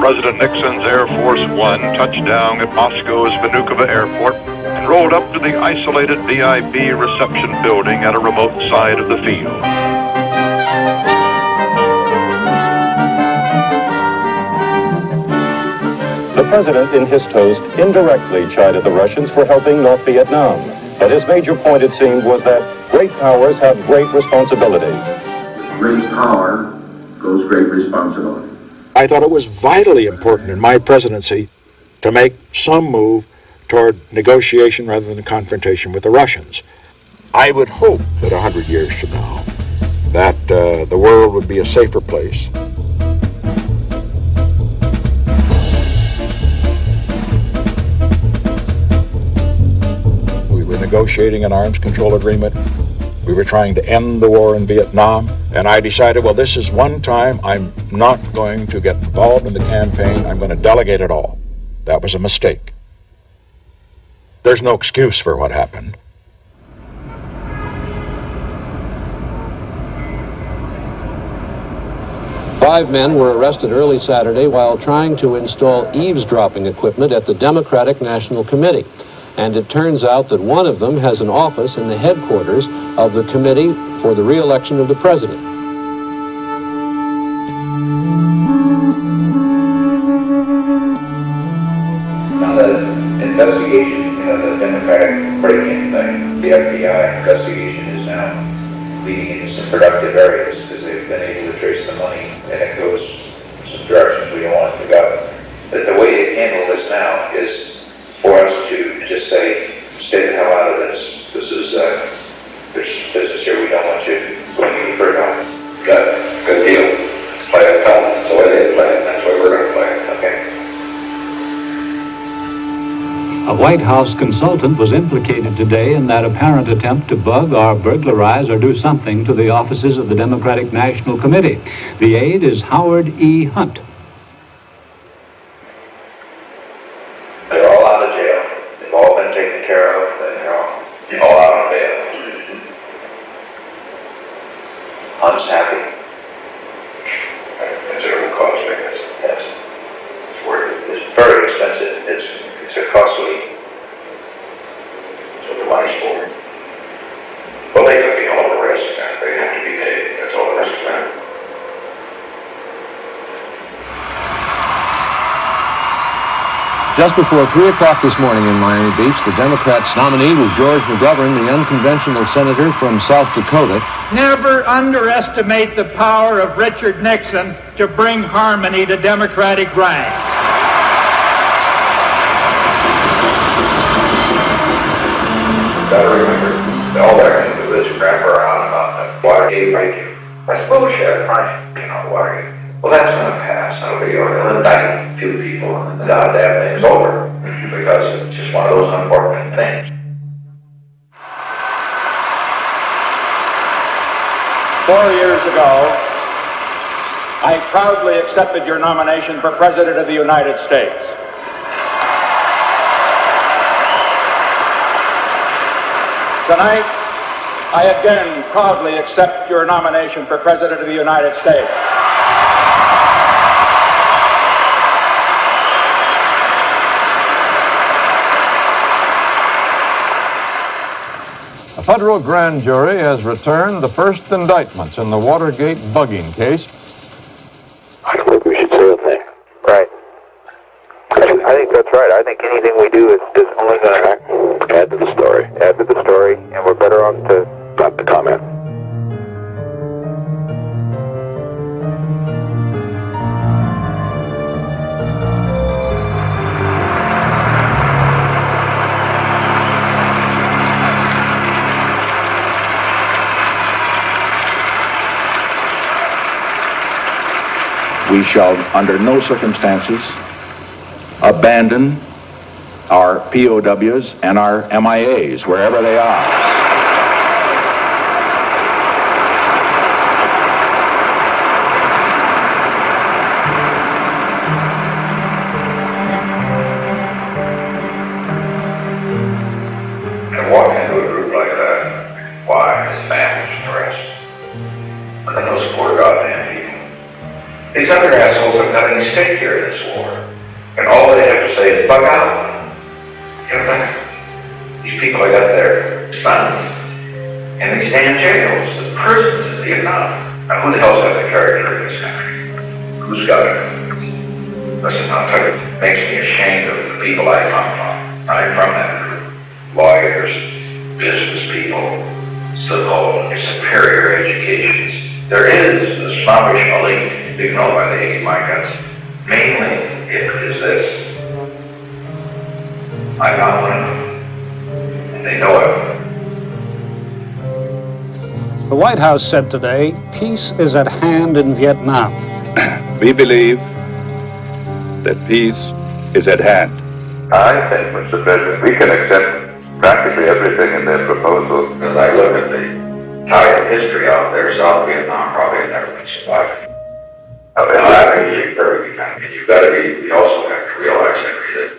President Nixon's Air Force One touched down at Moscow's Vnukovo Airport and rolled up to the isolated VIP reception building at a remote side of the field. The president, in his toast, indirectly chided the Russians for helping North Vietnam. But his major point, it seemed, was that great powers have great responsibility. With great power goes great responsibility. I thought it was vitally important in my presidency to make some move toward negotiation rather than confrontation with the Russians. I would hope that 100 years from now that the world would be a safer place. We were negotiating an arms control agreement. We were trying to end the war in Vietnam, and I decided, well, this is one time I'm not going to get involved in the campaign. I'm going to delegate it all. That was a mistake. There's no excuse for what happened. Five men were arrested early Saturday while trying to install eavesdropping equipment at the Democratic National Committee. And it turns out that one of them has an office in the headquarters of the Committee for the Re-election of the President. Now the investigation, the Democratic break-in thing, the FBI investigation is now leading into some productive areas because they've been able to trace the money and it goes some directions we don't want it to go. But the way to handle this now is for us to just say, stay the hell out of this. This is, there's business here we don't want you going any further. Good deal. Play it, tell them. That's the way they play it. That's the way we're going to play it. Okay. A White House consultant was implicated today in that apparent attempt to bug or burglarize or do something to the offices of the Democratic National Committee. The aide is Howard E. Hunt. They're all out of jail. They've all been taken care of. They're all out on bail. Hunt's happy. Considerable cost, I guess. Yes. It's very expensive. It's a costly. That's what the money's for. Well, they took all the risk. They have to be paid. That's all the rest of that. Just before 3 o'clock this morning in Miami Beach, the Democrats' nominee was George McGovern, the unconventional senator from South Dakota. Never underestimate the power of Richard Nixon to bring harmony to Democratic ranks. Gotta remember, all that can do is crap around about the Watergate break-in. That's bullshit, right? You know, Watergate. Well, that's gonna pass. They'll indict 2 people and the goddamn thing's over. Because it's just one of those unfortunate things. 4 years ago, I proudly accepted your nomination for President of the United States. Tonight, I again proudly accept your nomination for President of the United States. A federal grand jury has returned the first indictments in the Watergate bugging case. I don't think we should say a thing. Right. I think that's right. I think anything we do is only going to add to the story. Add to the story, and we're better off to not to comment. We shall, under no circumstances, abandon our POWs and our MIAs, wherever they are. And walk into a group like that, why, it's famished dressed. And then those poor goddamn people. These other assholes have got any stake here in this war. And all they have to say is bug out. You know, these people have got their sons. And they stay in jails, the prisons, is enough. Now who the hell's got the character in this country? Who's got it? Listen, I'll tell you, it makes me ashamed of the people I come from. I'm from that group. Lawyers, business people, so-called superior educations. There is a snobbish elite. You know why they hate my guts. Mainly, it is this. I'm not one of them. And they know it. The White House said today, peace is at hand in Vietnam. We believe that peace is at hand. I think, Mr. President, we can accept practically everything in their proposal. As I look at the tide of history out there, South Vietnam probably never been survived. You've got to be, you also have to realize, Henry, that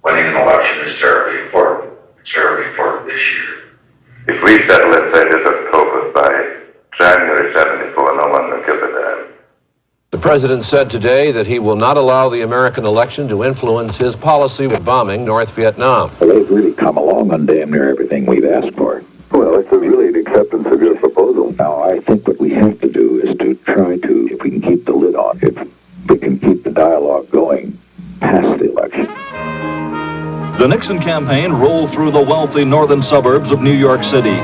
winning an election is terribly important. It's terribly important this year. If we settle, let's say, this October, by January 74, no one will give a damn. The president said today that he will not allow the American election to influence his policy with bombing North Vietnam. Well, they've really come along on damn near everything we've asked for. Well, it's really an acceptance of your proposal. Now, I think what we have to do is to try to, if we can keep the lid on, if we can keep the dialogue going past the election. The Nixon campaign rolled through the wealthy northern suburbs of New York City.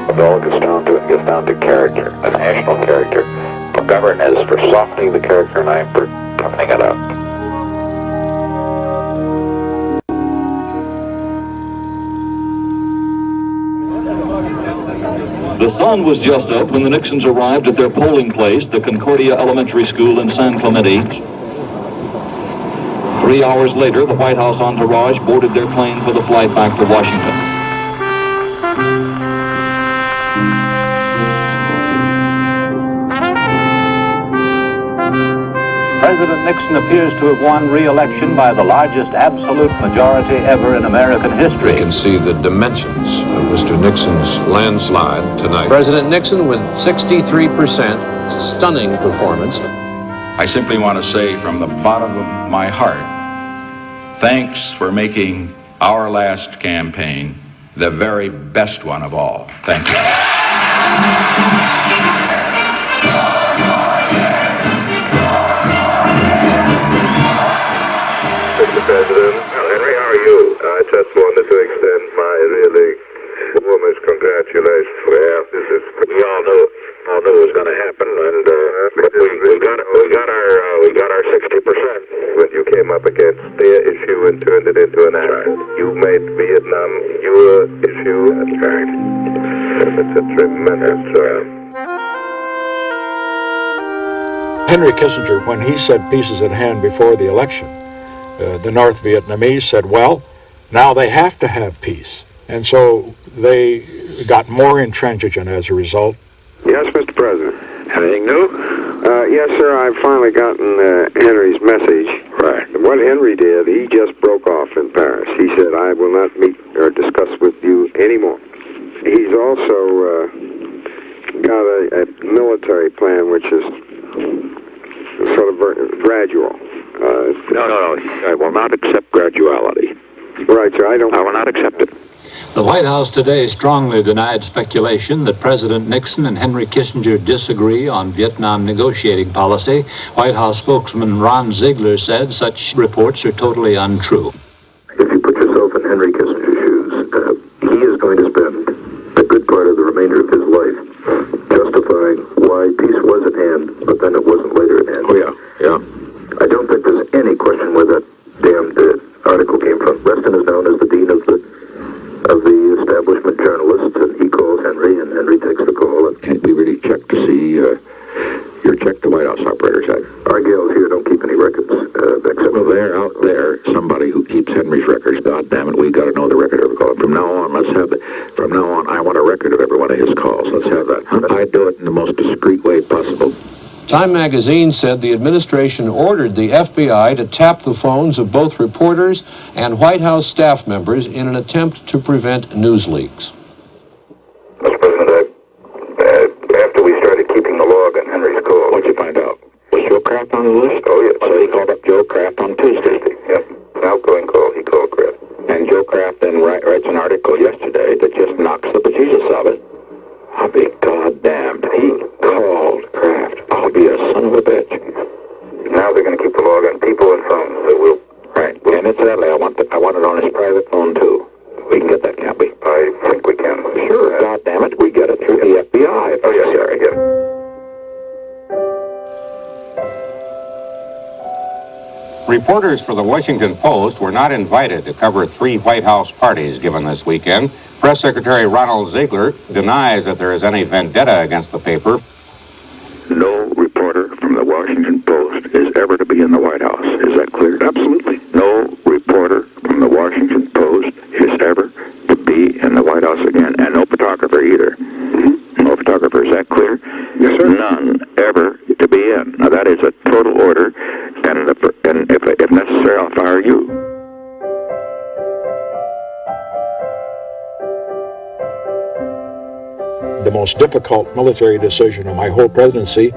It all gets down to character, a national character. McGovern is for softening the character, and I'm for toughening it up. The sun was just up when the Nixons arrived at their polling place, the Concordia Elementary School in San Clemente. 3 hours later, the White House entourage boarded their plane for the flight back to Washington. President Nixon appears to have won re-election by the largest absolute majority ever in American history. You can see the dimensions of Mr. Nixon's landslide tonight. President Nixon with 63%, stunning performance. I simply want to say from the bottom of my heart, thanks for making our last campaign the very best one of all. Thank you. Mr. President, Henry, how are you? I just wanted to extend my really warmest congratulations. Well, we all knew it was going to happen, and but we got our 60% when you came up against their issue and turned it into an act. You made Vietnam your issue, and it's a tremendous. Henry Kissinger, when he said peace is at hand before the election, the North Vietnamese said, well, now they have to have peace. And so they got more intransigent as a result. Yes, Mr. President. Anything new? Yes, sir, I've finally gotten Henry's message. Right. What Henry did, he just broke off in Paris. He said, I will not meet or discuss with you anymore. He's also got a military plan which is sort of gradual. No. I will not accept graduality. Right, sir. I will not accept it. The White House today strongly denied speculation that President Nixon and Henry Kissinger disagree on Vietnam negotiating policy. White House spokesman Ron Ziegler said such reports are totally untrue. If you put yourself in Henry Kissinger's shoes, he is going to spend a good part of the remainder of his life justifying why peace was at hand, but then it wasn't later at hand. Oh, yeah. I don't think there's any question where that damned article came from. Reston is known as the dean of the establishment journalists, and he calls Henry, and Henry takes the call. Can't we really check to see your check the White House operators have? Our gals here don't keep any records. Except well, they're out there, somebody who keeps Henry's records. God damn it, we got to know the record of every call. From now on, I want a record of every one of his calls. Let's have that. I do it in the most discreet way possible. Time magazine said the administration ordered the FBI to tap the phones of both reporters and White House staff members in an attempt to prevent news leaks. Mr. President, after we started keeping the log on Henry's call, what'd you find out? Was Joe Kraft on the list? Oh, yes. So he called up Joe Kraft on Tuesday. Yep. An outgoing call, he called Kraft. And Joe Kraft then writes an article yesterday that just knocks the bejesus of it. I'll be goddamned. He called Kraft. I'll be a son of a bitch. Now they're going to keep the log on people and phones. So we'll... Right. And incidentally, I want it on his private phone, too. We can get that, can't we? I think we can. Sure. God damn it. We get it through the FBI. Oh, yes, I get it. Reporters for the Washington Post were not invited to cover 3 White House parties given this weekend. Press Secretary Ronald Ziegler denies that there is any vendetta against the paper. No reporter from the Washington Post is ever to be in the White House. Is that clear? Absolutely. No reporter from the Washington Post is ever to be in the White House again, and no photographer either. Mm-hmm. No photographer. Is that clear? Yes, sir. None ever to be in. Now, that is a total order, and if necessary, I'll fire you. The most difficult military decision of my whole presidency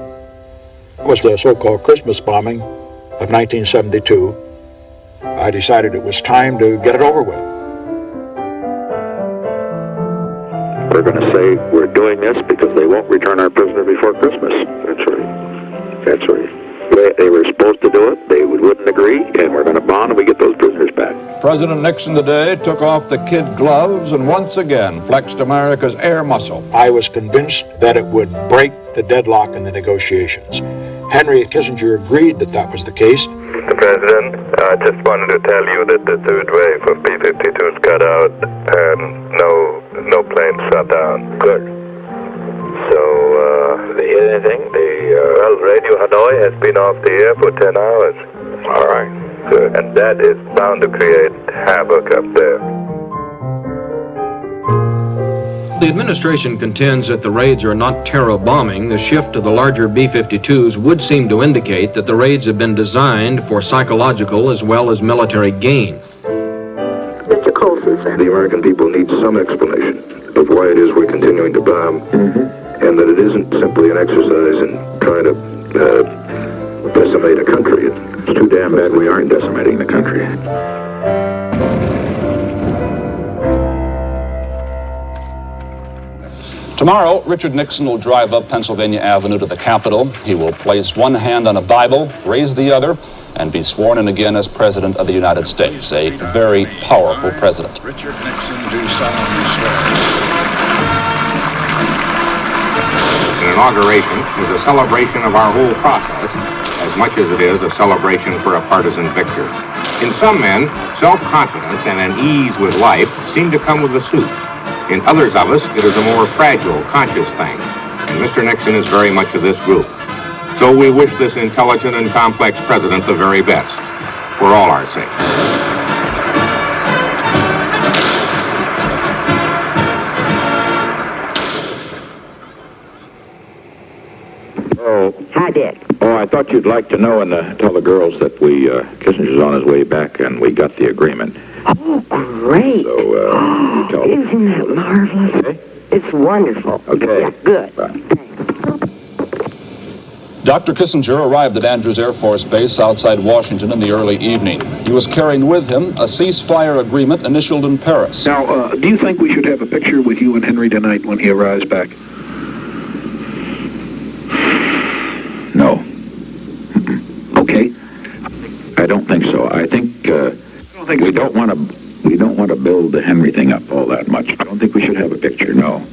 was the so-called Christmas bombing of 1972. I decided it was time to get it over with. We're going to say we're doing this because they won't return our prisoner before Christmas. That's right. That's right. They were supposed to do it. They wouldn't agree, and we're going to bond and we get those prisoners back. President Nixon today took off the kid gloves and once again flexed America's air muscle. I was convinced that it would break the deadlock in the negotiations. Henry Kissinger agreed that that was the case. Mr. President, I just wanted to tell you that the third wave of B-52s got out and no planes shot down. Good. So, anything? Radio Hanoi has been off the air for 10 hours. All right. Good. And that is bound to create havoc up there. The administration contends that the raids are not terror bombing. The shift to the larger B-52s would seem to indicate that the raids have been designed for psychological as well as military gain. Mr. Colson, sir. The American people need some explanation of why it is we're continuing to bomb, and that it isn't simply an exercise in trying to decimate a country. It's too damn bad we aren't decimating the country. Tomorrow, Richard Nixon will drive up Pennsylvania Avenue to the Capitol. He will place one hand on a Bible, raise the other, and be sworn in again as President of the United States, a very powerful president. Richard Nixon do solemnly swear. An inauguration is a celebration of our whole process as much as it is a celebration for a partisan victor. In some men, self-confidence and an ease with life seem to come with the suit. In others of us, it is a more fragile, conscious thing, and Mr. Nixon is very much of this group. So we wish this intelligent and complex president the very best, for all our sake. Oh. Hi, Dick. Oh, I thought you'd like to know and tell the girls that Kissinger's on his way back and we got the agreement. Oh, great. So, you tell them. Isn't that marvelous? Okay. It's wonderful. Okay. Yeah, good. Bye. Dr. Kissinger arrived at Andrews Air Force Base outside Washington in the early evening. He was carrying with him a ceasefire agreement initialed in Paris. Now, do you think we should have a picture with you and Henry tonight when he arrives back? No. Okay. I don't think so. I think we don't want to build the Henry thing up all that much. I don't think we should have a picture. No.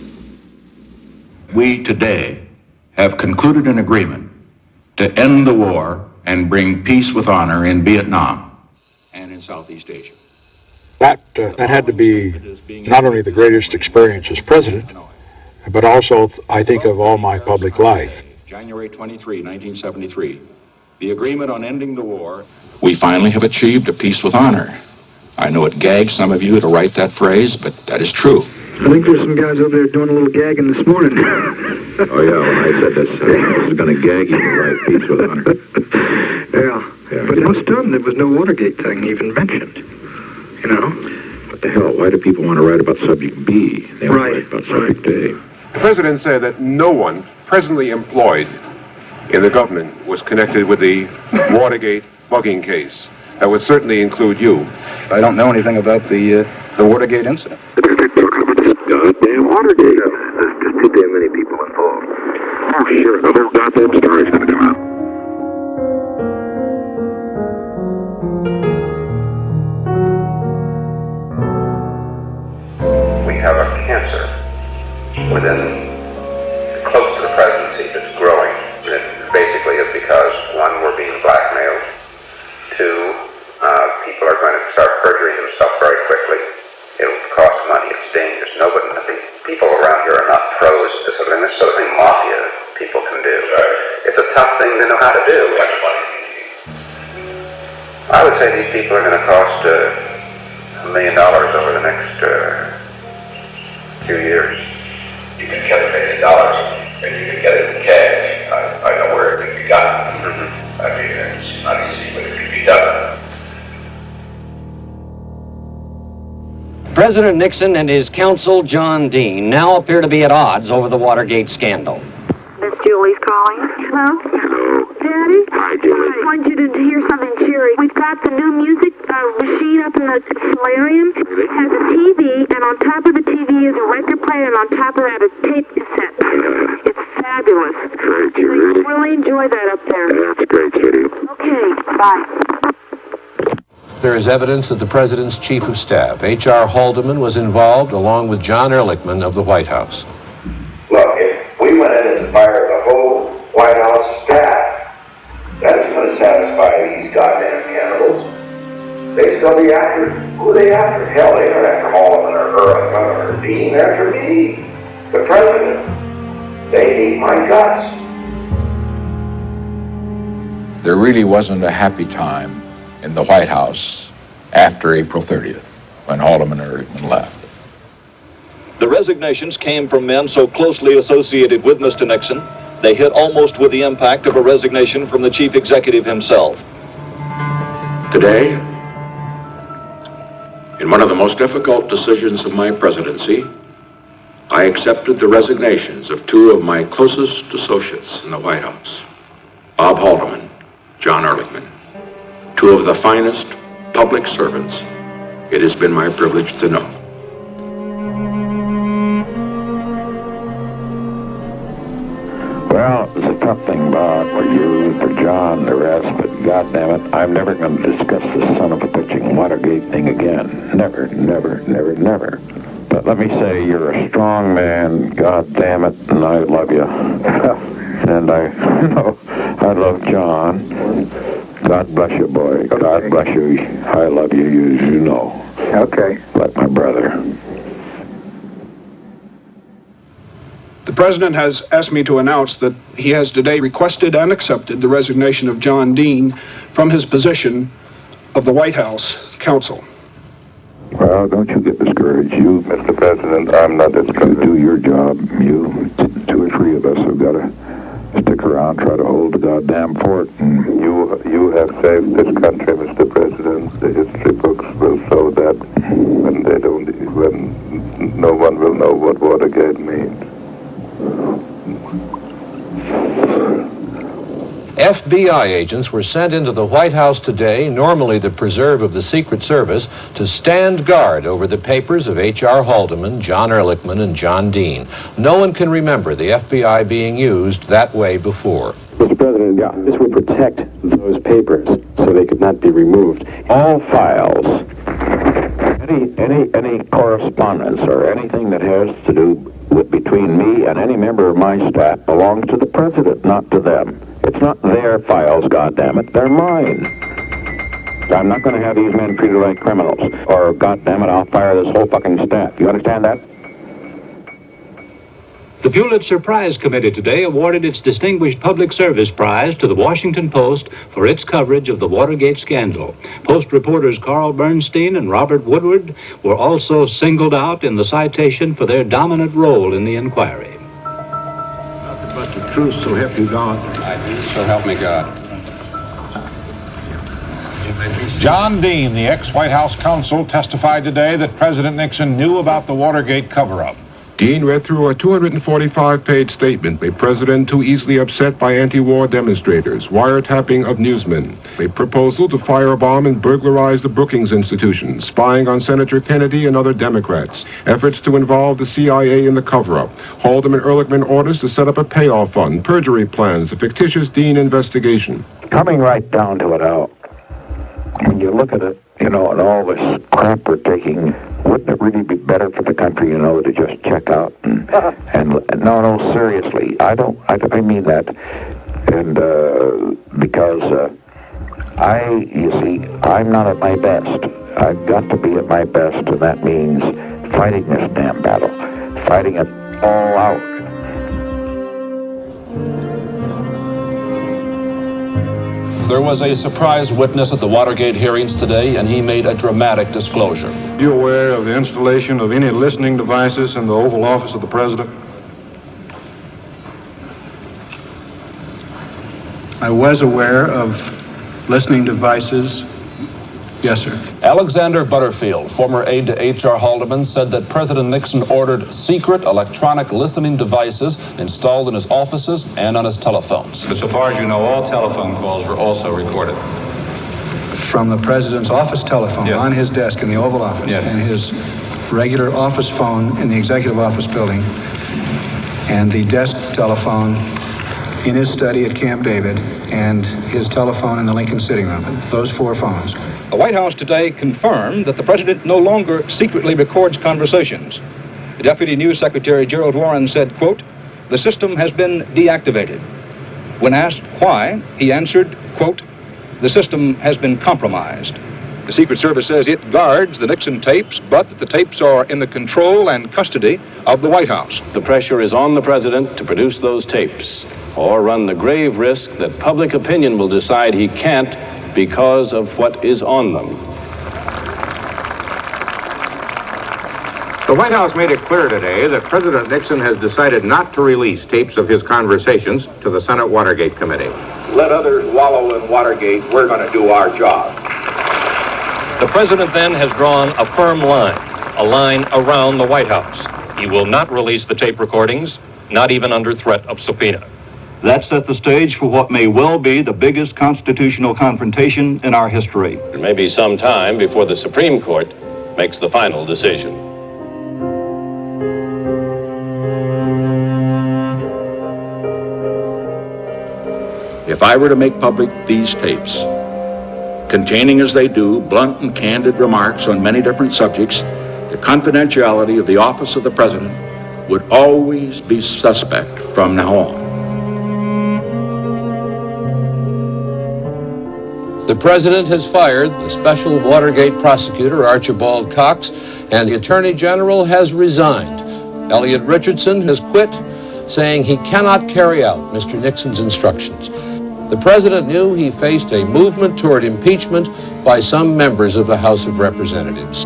We today have concluded an agreement to end the war and bring peace with honor in Vietnam and in Southeast Asia. That had to be not only the greatest experience as president, but also, I think, of all my public life. January 23, 1973. The agreement on ending the war. We finally have achieved a peace with honor. I know it gags some of you to write that phrase, but that is true. I think there's some guys over there doing a little gagging this morning. Oh, yeah, well, I said this is going to gag you to write peace with honor. Yeah. But most of them, there was no Watergate thing even mentioned. You know? What the hell? Why do people want to write about subject B? They want to write about subject A. The president said that no one presently employed in the government was connected with the Watergate bugging case. That would certainly include you. I don't know anything about the Watergate incident. Goddamn Watergate. There's just too damn many people involved. Oh, sure. The whole goddamn story's going to come out. We have a cancer close to the presidency that's growing. And it basically is because, one, we're being blackmailed. Two, people are going to start perjuring themselves very quickly. It'll cost money. It's dangerous. Nobody, I think people around here are not pros to sort of this sort of thing mafia people can do. It's a tough thing to know how to do. I would say these people are going to cost $1 million over the next few years. You can get $1 million, and you can get it in cash. I know where it can be gotten. I mean, it's not easy, but it can be done. President Nixon and his counsel, John Dean, now appear to be at odds over the Watergate scandal. Miss Julie's calling. Hello? Daddy? Hi, Julie. I want you to hear something cheery. We've got the new music machine up in the solarium. It has a TV, and on top of the TV is a record player, and on top of that a tape cassette. It's fabulous. Great, Julie. We really enjoy that up there. That's great, Kitty. Okay, bye. There is evidence that the president's chief of staff, H.R. Haldeman, was involved along with John Ehrlichman of the White House. Look, if we went in and fired the whole White House staff, that's going to satisfy these goddamn cannibals. They still be after, who are they after? Hell, they aren't after Haldeman or Ehrlichman or Dean, they're after me, the president. They need my guts. There really wasn't a happy time in the White House after April 30th, when Haldeman and Ehrlichman left. The resignations came from men so closely associated with Mr. Nixon, they hit almost with the impact of a resignation from the chief executive himself. Today, in one of the most difficult decisions of my presidency, I accepted the resignations of two of my closest associates in the White House, Bob Haldeman, John Ehrlichman. Two of the finest public servants it has been my privilege to know. something, Bob, or you, or John, the rest, but goddammit, I'm never going to discuss this son of a bitching Watergate thing again. Never, never, never, never. But let me say, you're a strong man, goddammit, and I love you. And I love John. God bless you, boy. Okay. God bless you. I love you, you know. Okay. Like my brother. The President has asked me to announce that he has today requested and accepted the resignation of John Dean from his position of the White House counsel. Well, don't you get discouraged. You, Mr. President, I'm not discouraged. You do your job. You, 2 or 3 of us have got to stick around, try to hold the goddamn fort. And you have saved this country, Mr. President. The history books will show that when no one will know what Watergate means. FBI agents were sent into the White House today, normally the preserve of the Secret Service, to stand guard over the papers of H.R. Haldeman, John Ehrlichman, and John Dean. No one can remember the FBI being used that way before. Mr. President, yeah, this would protect those papers so they could not be removed. All files, any correspondence or anything that has to do with between me and any member of my staff belongs to the President, not to them. It's not their files, goddammit, they're mine. I'm not going to have these men treated like criminals, or goddammit, I'll fire this whole fucking staff. You understand that? The Pulitzer Prize Committee today awarded its Distinguished Public Service Prize to the Washington Post for its coverage of the Watergate scandal. Post reporters Carl Bernstein and Robert Woodward were also singled out in the citation for their dominant role in the inquiry. Nothing but the truth, so help you God. I do, so help me God. John Dean, the ex-White House counsel, testified today that President Nixon knew about the Watergate cover-up. Dean read through a 245-page statement, a president too easily upset by anti-war demonstrators, wiretapping of newsmen, a proposal to firebomb and burglarize the Brookings Institution, spying on Senator Kennedy and other Democrats, efforts to involve the CIA in the cover-up, Haldeman Ehrlichman orders to set up a payoff fund, perjury plans, a fictitious Dean investigation. Coming right down to it, Al, when you look at it, and all this crap we're taking, wouldn't it really be better for the country, to just check out and no, seriously, I mean that, and because you see, I'm not at my best. I've got to be at my best, and that means fighting this damn battle, fighting it all out. There was a surprise witness at the Watergate hearings today, and he made a dramatic disclosure. You aware of the installation of any listening devices in the Oval Office of the President? I was aware of listening devices. Yes, sir. Alexander Butterfield, former aide to H.R. Haldeman, said that President Nixon ordered secret electronic listening devices installed in his offices and on his telephones. But so far as you know, all telephone calls were also recorded. From the President's office telephone, yes, on his desk in the Oval Office, yes, and his regular office phone in the Executive Office building, and the desk telephone in his study at Camp David, and his telephone in the Lincoln sitting room. Those 4 phones. The White House today confirmed that the President no longer secretly records conversations. The Deputy News Secretary Gerald Warren said, quote, "The system has been deactivated." When asked why, he answered, quote, "The system has been compromised." The Secret Service says it guards the Nixon tapes, but that the tapes are in the control and custody of the White House. The pressure is on the President to produce those tapes, or run the grave risk that public opinion will decide he can't because of what is on them. The White House made it clear today that President Nixon has decided not to release tapes of his conversations to the Senate Watergate Committee. Let others wallow in Watergate. We're going to do our job. The President then has drawn a firm line, a line around the White House. He will not release the tape recordings, not even under threat of subpoena. That set the stage for what may well be the biggest constitutional confrontation in our history. There may be some time before the Supreme Court makes the final decision. If I were to make public these tapes, containing as they do blunt and candid remarks on many different subjects, the confidentiality of the office of the President would always be suspect from now on. The President has fired the special Watergate prosecutor, Archibald Cox, and the Attorney General has resigned. Elliot Richardson has quit, saying he cannot carry out Mr. Nixon's instructions. The President knew he faced a movement toward impeachment by some members of the House of Representatives.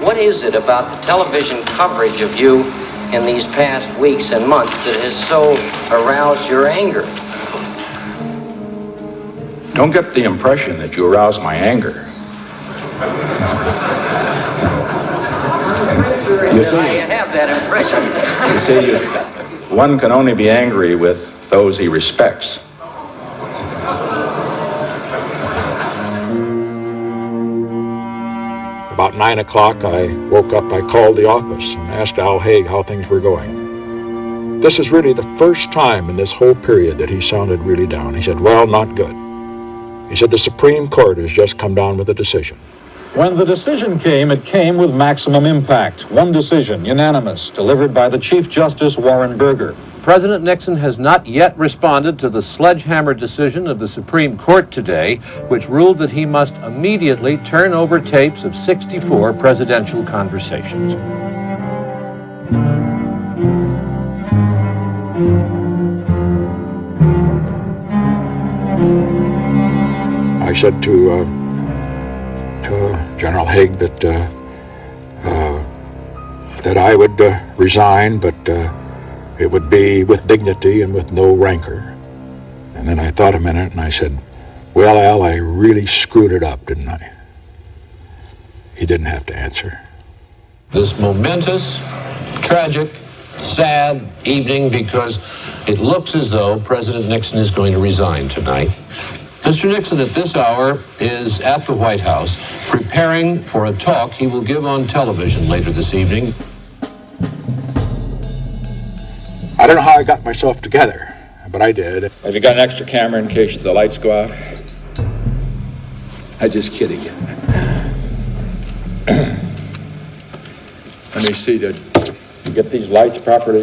What is it about the television coverage of you in these past weeks and months that has so aroused your anger? Don't get the impression that you aroused my anger. You see, I have that impression. You see, one can only be angry with those he respects. About 9 o'clock, I woke up, I called the office and asked Al Haig how things were going. This is really the first time in this whole period that he sounded really down. He said, well, not good. He said, the Supreme Court has just come down with a decision. When the decision came, it came with maximum impact. One decision, unanimous, delivered by the Chief Justice Warren Burger. President Nixon has not yet responded to the sledgehammer decision of the Supreme Court today, which ruled that he must immediately turn over tapes of 64 presidential conversations. I said to General Haig that I would resign, but it would be with dignity and with no rancor. And then I thought a minute and I said, well, Al, I really screwed it up, didn't I? He didn't have to answer. This momentous, tragic, sad evening, because it looks as though President Nixon is going to resign tonight. Mr. Nixon at this hour is at the White House preparing for a talk he will give on television later this evening. I don't know how I got myself together, but I did. Have you got an extra camera in case the lights go out? I'm just kidding. Let me see, did you get these lights properly?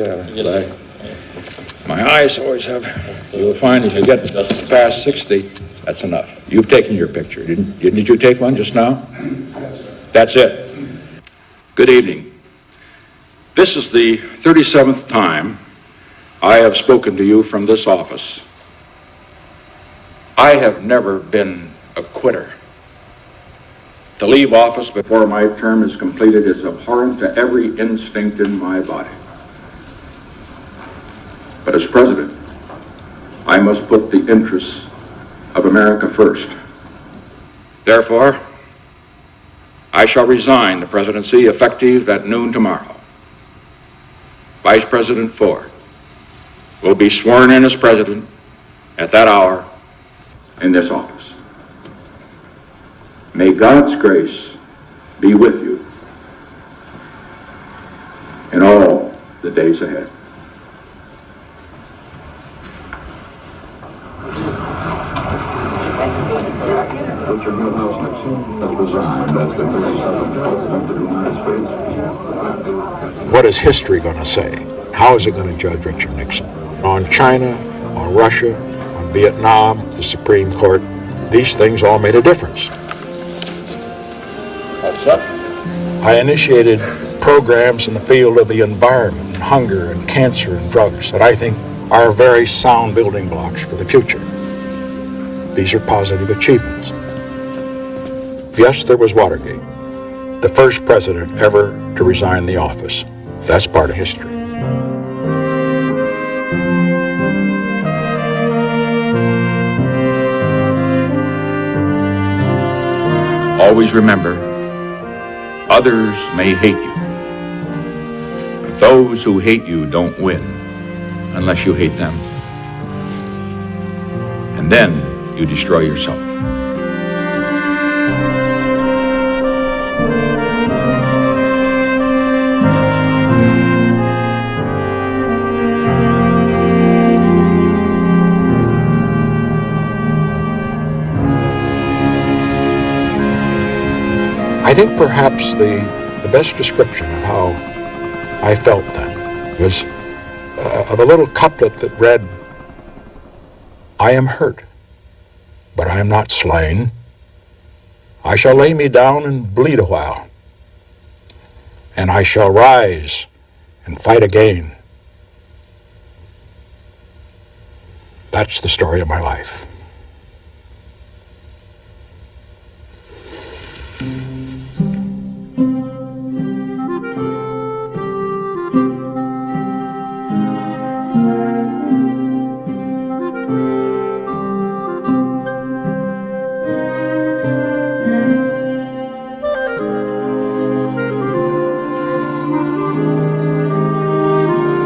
My eyes always have. You'll find if you get past 60, that's enough. You've taken your picture. Didn't you take one just now? That's it. Good evening. This is the 37th time I have spoken to you from this office. I have never been a quitter. To leave office before my term is completed is abhorrent to every instinct in my body. But as president, I must put the interests of America first. Therefore, I shall resign the presidency effective at noon tomorrow. Vice President Ford will be sworn in as president at that hour in this office. May God's grace be with you in all the days ahead. What is history going to say? How is it going to judge Richard Nixon? On China, on Russia, on Vietnam, the Supreme Court, these things all made a difference. What's up? I initiated programs in the field of the environment, and hunger, and cancer, and drugs that I think are very sound building blocks for the future. These are positive achievements. Yes, there was Watergate, the first president ever to resign the office. That's part of history. Always remember, others may hate you, but those who hate you don't win unless you hate them. And then you destroy yourself. think perhaps the best description of how I felt then was of a little couplet that read, "I am hurt, but I am not slain. I shall lay me down and bleed a while, and I shall rise and fight again." That's the story of my life.